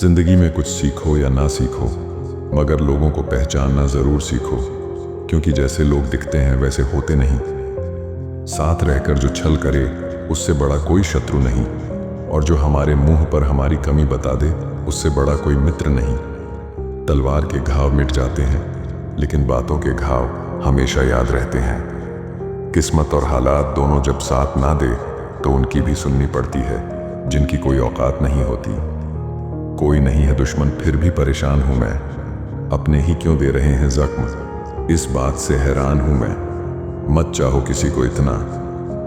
जिंदगी में कुछ सीखो या ना सीखो, मगर लोगों को पहचानना जरूर सीखो, क्योंकि जैसे लोग दिखते हैं वैसे होते नहीं। साथ रहकर जो छल करे उससे बड़ा कोई शत्रु नहीं, और जो हमारे मुंह पर हमारी कमी बता दे उससे बड़ा कोई मित्र नहीं। तलवार के घाव मिट जाते हैं, लेकिन बातों के घाव हमेशा याद रहते हैं। किस्मत और हालात दोनों जब साथ ना दे तो उनकी भी सुननी पड़ती है, जिनकी कोई औकात नहीं होती। कोई नहीं है दुश्मन फिर भी परेशान हूं मैं, अपने ही क्यों दे रहे हैं जख्म, इस बात से हैरान हूं मैं। मत चाहो किसी को इतना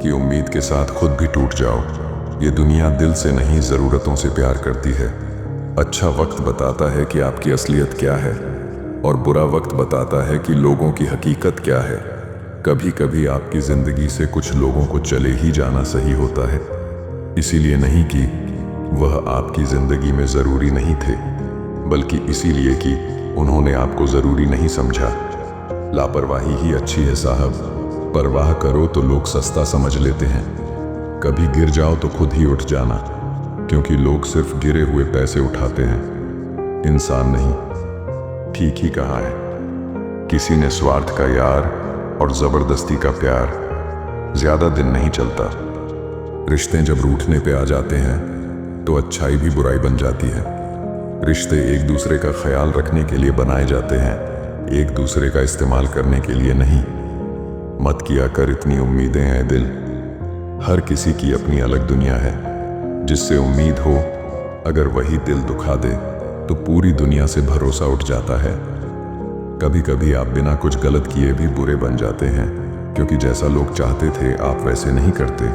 कि उम्मीद के साथ खुद भी टूट जाओ। ये दुनिया दिल से नहीं ज़रूरतों से प्यार करती है। अच्छा वक्त बताता है कि आपकी असलियत क्या है, और बुरा वक्त बताता है कि लोगों की हकीकत क्या है। कभी कभी आपकी ज़िंदगी से कुछ लोगों को चले ही जाना सही होता है, इसीलिए नहीं कि वह आपकी ज़िंदगी में ज़रूरी नहीं थे, बल्कि इसीलिए कि उन्होंने आपको ज़रूरी नहीं समझा। लापरवाही ही अच्छी है साहब, परवाह करो तो लोग सस्ता समझ लेते हैं। कभी गिर जाओ तो खुद ही उठ जाना, क्योंकि लोग सिर्फ गिरे हुए पैसे उठाते हैं, इंसान नहीं। ठीक ही कहा है किसी ने, स्वार्थ का यार और ज़बरदस्ती का प्यार ज़्यादा दिन नहीं चलता। रिश्ते जब रूठने पे आ जाते हैं तो अच्छाई भी बुराई बन जाती है। रिश्ते एक दूसरे का ख्याल रखने के लिए बनाए जाते हैं, एक दूसरे का इस्तेमाल करने के लिए नहीं। मत किया कर इतनी उम्मीदें ऐ दिल, हर किसी की अपनी अलग दुनिया है। जिससे उम्मीद हो अगर वही दिल दुखा दे तो पूरी दुनिया से भरोसा उठ जाता है। कभी कभी आप बिना कुछ गलत किए भी बुरे बन जाते हैं, क्योंकि जैसा लोग चाहते थे आप वैसे नहीं करते।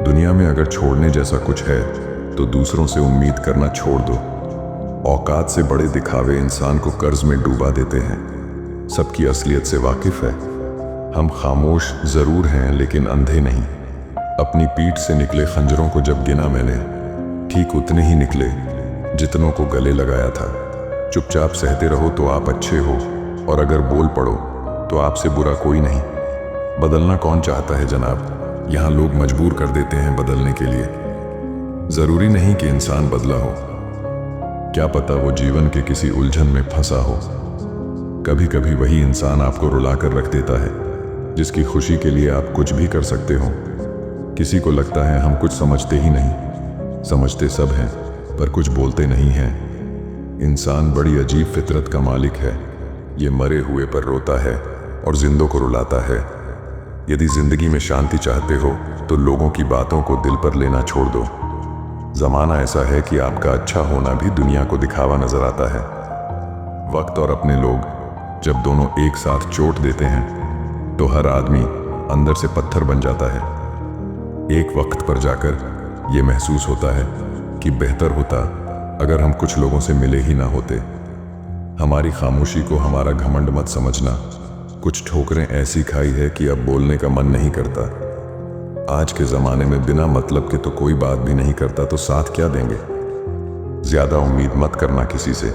दुनिया में अगर छोड़ने जैसा कुछ है तो दूसरों से उम्मीद करना छोड़ दो। औकात से बड़े दिखावे इंसान को कर्ज में डूबा देते हैं। सबकी असलियत से वाकिफ है, हम खामोश जरूर हैं लेकिन अंधे नहीं। अपनी पीठ से निकले खंजरों को जब गिना मैंने, ठीक उतने ही निकले जितनों को गले लगाया था। चुपचाप सहते रहो तो आप अच्छे हो, और अगर बोल पड़ो तो आपसे बुरा कोई नहीं। बदलना कौन चाहता है जनाब, यहाँ लोग मजबूर कर देते हैं बदलने के लिए। जरूरी नहीं कि इंसान बदला हो, क्या पता वो जीवन के किसी उलझन में फंसा हो। कभी कभी वही इंसान आपको रुला कर रख देता है, जिसकी खुशी के लिए आप कुछ भी कर सकते हो। किसी को लगता है हम कुछ समझते ही नहीं, समझते सब हैं पर कुछ बोलते नहीं हैं। इंसान बड़ी अजीब फितरत का मालिक है, ये मरे हुए पर रोता है और जिंदों को रुलाता है। यदि जिंदगी में शांति चाहते हो तो लोगों की बातों को दिल पर लेना छोड़ दो। जमाना ऐसा है कि आपका अच्छा होना भी दुनिया को दिखावा नजर आता है। वक्त और अपने लोग जब दोनों एक साथ चोट देते हैं तो हर आदमी अंदर से पत्थर बन जाता है। एक वक्त पर जाकर यह महसूस होता है कि बेहतर होता अगर हम कुछ लोगों से मिले ही ना होते। हमारी खामोशी को हमारा घमंड मत समझना, कुछ ठोकरें ऐसी खाई है कि अब बोलने का मन नहीं करता। आज के ज़माने में बिना मतलब के तो कोई बात भी नहीं करता, तो साथ क्या देंगे। ज़्यादा उम्मीद मत करना किसी से,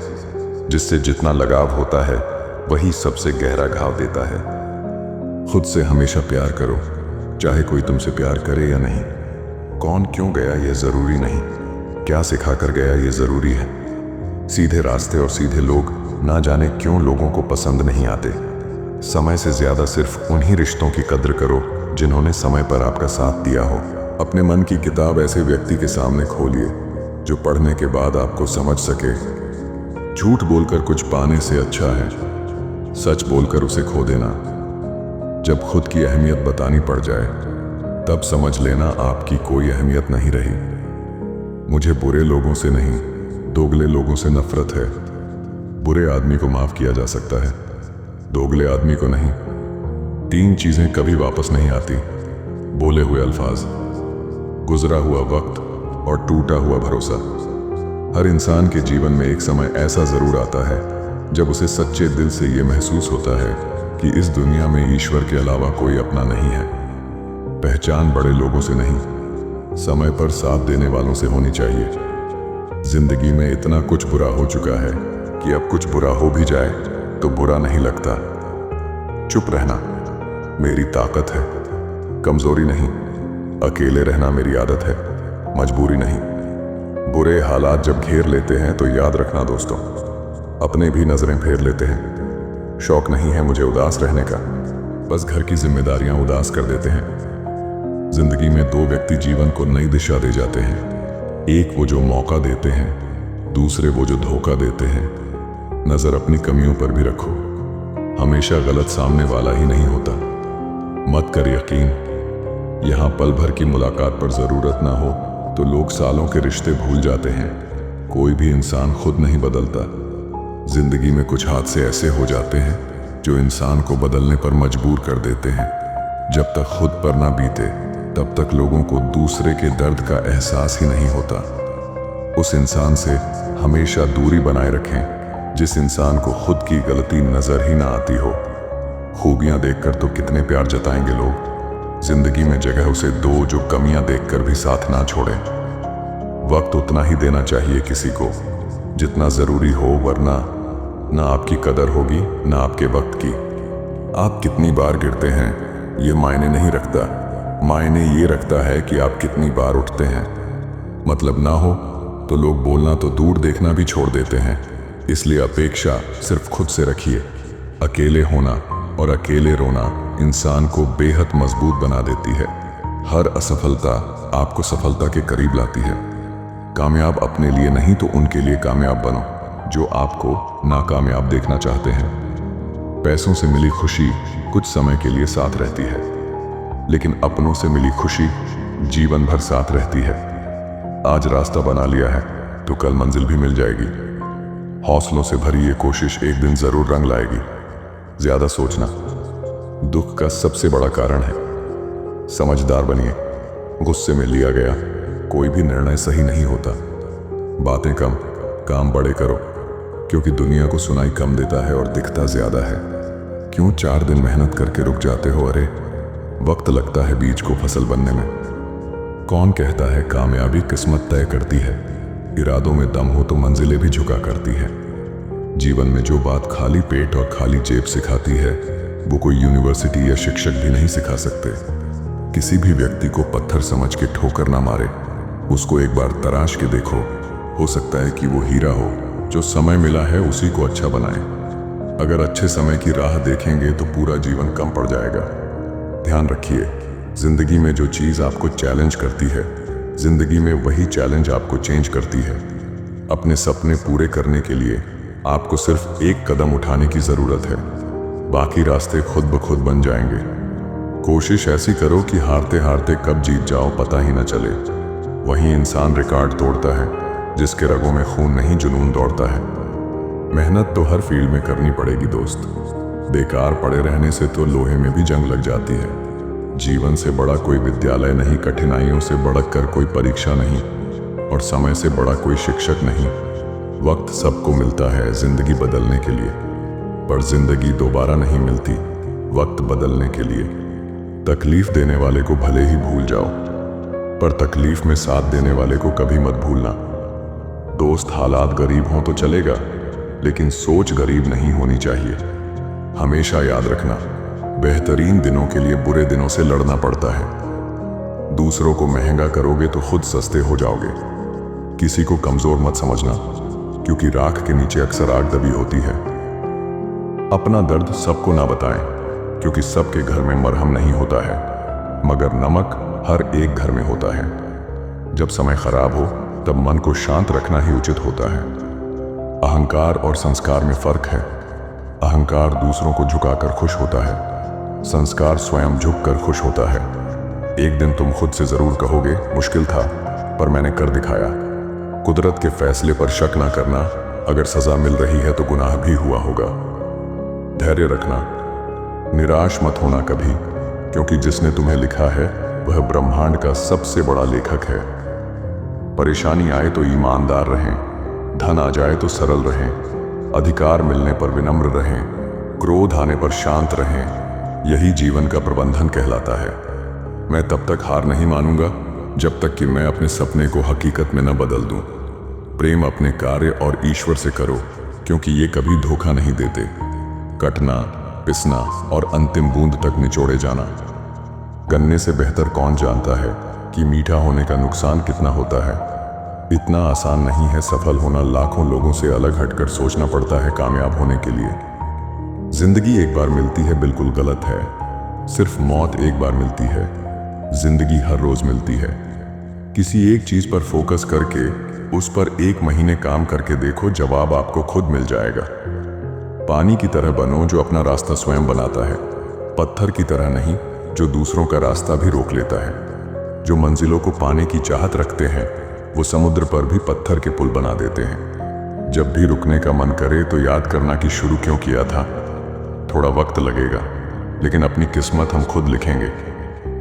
जिससे जितना लगाव होता है वही सबसे गहरा घाव देता है। खुद से हमेशा प्यार करो, चाहे कोई तुमसे प्यार करे या नहीं। कौन क्यों गया ये ज़रूरी नहीं, क्या सिखा कर गया ये ज़रूरी है। सीधे रास्ते और सीधे लोग ना जाने क्यों लोगों को पसंद नहीं आते। समय से ज़्यादा सिर्फ उन्हीं रिश्तों की कद्र करो जिन्होंने समय पर आपका साथ दिया हो। अपने मन की किताब ऐसे व्यक्ति के सामने खोलिए जो पढ़ने के बाद आपको समझ सके। झूठ बोलकर कुछ पाने से अच्छा है सच बोलकर उसे खो देना। जब खुद की अहमियत बतानी पड़ जाए तब समझ लेना आपकी कोई अहमियत नहीं रही। मुझे बुरे लोगों से नहीं, दोगले लोगों से नफरत है। बुरे आदमी को माफ किया जा सकता है, दोगले आदमी को नहीं। 3 चीजें कभी वापस नहीं आती, बोले हुए अल्फाज, गुजरा हुआ वक्त और टूटा हुआ भरोसा। हर इंसान के जीवन में एक समय ऐसा जरूर आता है जब उसे सच्चे दिल से ये महसूस होता है कि इस दुनिया में ईश्वर के अलावा कोई अपना नहीं है। पहचान बड़े लोगों से नहीं, समय पर साथ देने वालों से होनी चाहिए। जिंदगी में इतना कुछ बुरा हो चुका है कि अब कुछ बुरा हो भी जाए तो बुरा नहीं लगता। चुप रहना मेरी ताकत है, कमजोरी नहीं। अकेले रहना मेरी आदत है, मजबूरी नहीं। बुरे हालात जब घेर लेते हैं तो याद रखना दोस्तों, अपने भी नजरें फेर लेते हैं। शौक नहीं है मुझे उदास रहने का, बस घर की जिम्मेदारियां उदास कर देते हैं। जिंदगी में दो व्यक्ति जीवन को नई दिशा दे जाते हैं, एक वो जो मौका देते हैं, दूसरे वो जो धोखा देते हैं। नजर अपनी कमियों पर भी रखो, हमेशा गलत सामने वाला ही नहीं होता। मत कर यकीन, यहाँ पल भर की मुलाकात पर जरूरत ना हो तो लोग सालों के रिश्ते भूल जाते हैं। कोई भी इंसान खुद नहीं बदलता। जिंदगी में कुछ हादसे ऐसे हो जाते हैं जो इंसान को बदलने पर मजबूर कर देते हैं। जब तक खुद पर ना बीते तब तक लोगों को दूसरे के दर्द का एहसास ही नहीं होता। उस इंसान से हमेशा दूरी बनाए रखें जिस इंसान को खुद की गलती नजर ही ना आती हो। खूबियां देखकर तो कितने प्यार जताएंगे लोग, जिंदगी में जगह उसे दो जो कमियां देखकर भी साथ ना छोड़े। वक्त उतना ही देना चाहिए किसी को जितना जरूरी हो, वरना ना आपकी कदर होगी ना आपके वक्त की। आप कितनी बार गिरते हैं ये मायने नहीं रखता, मायने ये रखता है कि आप कितनी बार उठते हैं। मतलब ना हो तो लोग बोलना तो दूर देखना भी छोड़ देते हैं। इसलिए अपेक्षा सिर्फ खुद से रखिए। अकेले होना और अकेले रोना इंसान को बेहद मजबूत बना देती है। हर असफलता आपको सफलता के करीब लाती है। कामयाब अपने लिए नहीं तो उनके लिए कामयाब बनो जो आपको नाकामयाब देखना चाहते हैं। पैसों से मिली खुशी कुछ समय के लिए साथ रहती है, लेकिन अपनों से मिली खुशी जीवन भर साथ रहती है। आज रास्ता बना लिया है तो कल मंजिल भी मिल जाएगी। हौसलों से भरी ये कोशिश एक दिन जरूर रंग लाएगी। ज्यादा सोचना दुख का सबसे बड़ा कारण है। समझदार बनिए, गुस्से में लिया गया कोई भी निर्णय सही नहीं होता। बातें कम, काम बड़े करो, क्योंकि दुनिया को सुनाई कम देता है और दिखता ज्यादा है। क्यों 4 दिन मेहनत करके रुक जाते हो? अरे वक्त लगता है बीज को फसल बनने में। कौन कहता है कामयाबी किस्मत तय करती है? इरादों में दम हो तो मंजिलें भी झुका करती है। जीवन में जो बात खाली पेट और खाली जेब सिखाती है वो कोई यूनिवर्सिटी या शिक्षक भी नहीं सिखा सकते। किसी भी व्यक्ति को पत्थर समझ के ठोकर ना मारे, उसको एक बार तराश के देखो। हो सकता है कि वो हीरा हो जो समय मिला है उसी को अच्छा बनाए। अगर अच्छे समय की राह देखेंगे तो पूरा जीवन कम पड़ जाएगा। ध्यान रखिए, जिंदगी में जो चीज़ आपको चैलेंज करती है, जिंदगी में वही चैलेंज आपको चेंज करती है। अपने सपने पूरे करने के लिए आपको सिर्फ एक कदम उठाने की जरूरत है, बाकी रास्ते खुद ब खुद बन जाएंगे। कोशिश ऐसी करो कि हारते हारते कब जीत जाओ पता ही न चले। वही इंसान रिकॉर्ड तोड़ता है जिसके रगों में खून नहीं जुनून दौड़ता है। मेहनत तो हर फील्ड में करनी पड़ेगी दोस्त। बेकार पड़े रहने से तो लोहे में भी जंग लग जाती है। जीवन से बड़ा कोई विद्यालय नहीं, कठिनाइयों से बढ़कर कर कोई परीक्षा नहीं, और समय से बड़ा कोई शिक्षक नहीं। वक्त सबको मिलता है जिंदगी बदलने के लिए, पर जिंदगी दोबारा नहीं मिलती वक्त बदलने के लिए। तकलीफ देने वाले को भले ही भूल जाओ, पर तकलीफ में साथ देने वाले को कभी मत भूलना। दोस्त हालात गरीब हों तो चलेगा, लेकिन सोच गरीब नहीं होनी चाहिए। हमेशा याद रखना, बेहतरीन दिनों के लिए बुरे दिनों से लड़ना पड़ता है। दूसरों को महंगा करोगे तो खुद सस्ते हो जाओगे। किसी को कमजोर मत समझना, क्योंकि राख के नीचे अक्सर आग दबी होती है। अपना दर्द सबको ना बताएं, क्योंकि सबके घर में मरहम नहीं होता है, मगर नमक हर एक घर में होता है। जब समय खराब हो तब मन को शांत रखना ही उचित होता है। अहंकार और संस्कार में फर्क है। अहंकार दूसरों को झुकाकर खुश होता है, संस्कार स्वयं झुककर खुश होता है। एक दिन तुम खुद से जरूर कहोगे, मुश्किल था पर मैंने कर दिखाया। कुदरत के फैसले पर शक ना करना, अगर सजा मिल रही है तो गुनाह भी हुआ होगा। धैर्य रखना, निराश मत होना कभी, क्योंकि जिसने तुम्हें लिखा है वह ब्रह्मांड का सबसे बड़ा लेखक है। परेशानी आए तो ईमानदार रहें, धन आ जाए तो सरल रहें, अधिकार मिलने पर विनम्र रहें, क्रोध आने पर शांत रहें। यही जीवन का प्रबंधन कहलाता है। मैं तब तक हार नहीं मानूंगा जब तक कि मैं अपने सपने को हकीकत में न बदल दूं। प्रेम अपने कार्य और ईश्वर से करो, क्योंकि ये कभी धोखा नहीं देते। कटना, पिसना और अंतिम बूंद तक निचोड़े जाना। गन्ने से बेहतर कौन जानता है कि मीठा होने का नुकसान कितना होता है। इतना आसान नहीं है सफल होना। लाखों लोगों से अलग हटकर सोचना पड़ता है कामयाब होने के लिए। जिंदगी एक बार मिलती है बिल्कुल गलत है। सिर्फ मौत एक बार मिलती है, जिंदगी हर रोज मिलती है। किसी एक चीज पर फोकस करके उस पर 1 महीने काम करके देखो, जवाब आपको खुद मिल जाएगा। पानी की तरह बनो जो अपना रास्ता स्वयं बनाता है, पत्थर की तरह नहीं जो दूसरों का रास्ता भी रोक लेता है। जो मंजिलों को पाने की चाहत रखते हैं वो समुद्र पर भी पत्थर के पुल बना देते हैं। जब भी रुकने का मन करे तो याद करना कि शुरू क्यों किया था। थोड़ा वक्त लगेगा लेकिन अपनी किस्मत हम खुद लिखेंगे।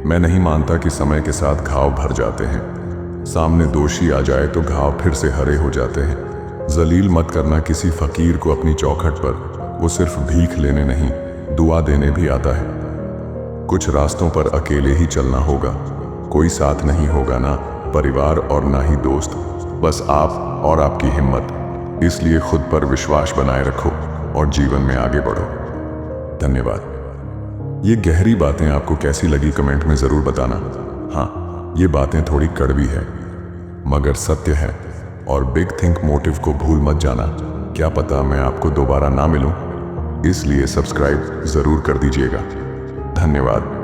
मैं नहीं मानता कि समय के साथ घाव भर जाते हैं। सामने दोषी आ जाए तो घाव फिर से हरे हो जाते हैं। जलील मत करना किसी फकीर को अपनी चौखट पर, वो सिर्फ भीख लेने नहीं दुआ देने भी आता है। कुछ रास्तों पर अकेले ही चलना होगा, कोई साथ नहीं होगा, ना परिवार और ना ही दोस्त, बस आप और आपकी हिम्मत। इसलिए खुद पर विश्वास बनाए रखो और जीवन में आगे बढ़ो। धन्यवाद। ये गहरी बातें आपको कैसी लगी कमेंट में जरूर बताना। हाँ, ये बातें थोड़ी कड़वी है मगर सत्य है। और बिग थिंक मोटिव को भूल मत जाना। क्या पता मैं आपको दोबारा ना मिलूं, इसलिए सब्सक्राइब जरूर कर दीजिएगा। धन्यवाद।